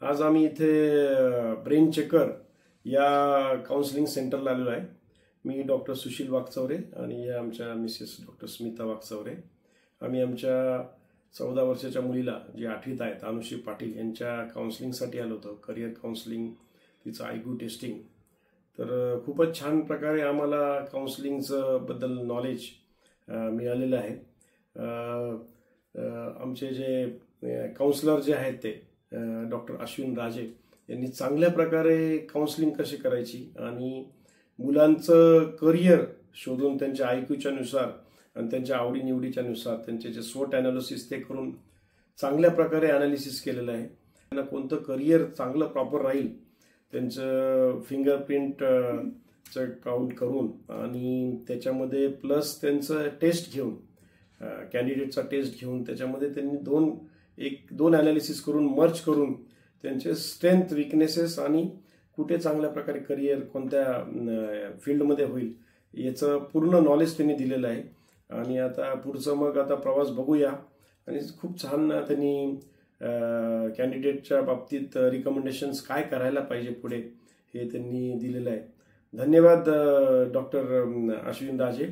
आज आम्ही इथे ब्रेन चेकर या काउन्सिलिंग सेंटरला आलेलो आहे। मी डॉक्टर सुशील वागचौरे आणि आमच्या मिसेस डॉक्टर स्मिता वागचौरे। आम्ही आमच्या 14 वर्षाच्या मुलीला जी 8वीत आहे अनुश्री पाटील यांच्या काउन्सिलिंगसाठी आलो होतो। करिअर काउन्सिलिंग, तिचं आयक्यू टेस्टिंग। तर खूपच छान प्रकारे आम्हाला काउन्सिलिंगचं बद्दल नॉलेज मिळालेलं आहे। आमचे जे काउन्सिलर जे आहेत ते डॉक्टर अश्विन राजे यांनी चांगल्या प्रकारे काउन्सिलिंग कशी करायची आणि मुलांचं करिअर शोधून त्यांच्या आयक्यूच्या नुसार आणि त्यांच्या आवडीनिवडीच्या नुसार त्यांचे जे स्वॉट ॲनालिसिस ते करून चांगल्या प्रकारे ॲनालिसिस केलेलं आहे। त्यांना कोणतं करिअर चांगलं प्रॉपर राहील त्यांचं फिंगरप्रिंटचं काउंट करून आणि त्याच्यामध्ये प्लस त्यांचं टेस्ट घेऊन कॅन्डिडेटचा टेस्ट घेऊन त्याच्यामध्ये त्यांनी दोन ॲनालिसिस करून मर्ज करून त्यांचे स्ट्रेंथ, विकनेसेस आणि कुठे चांगल्या प्रकारे करिअर कोणत्या फील्डमध्ये होईल याचं पूर्ण नॉलेज त्यांनी दिलेलं आहे। आणि आता पुढचं मग आता प्रवास बघूया आणि खूप छान त्यांनी कॅन्डिडेटच्या बाबतीत रिकमेंडेशन्स काय करायला पाहिजे पुढे हे त्यांनी दिलेलं आहे। धन्यवाद डॉक्टर अश्विन राजे।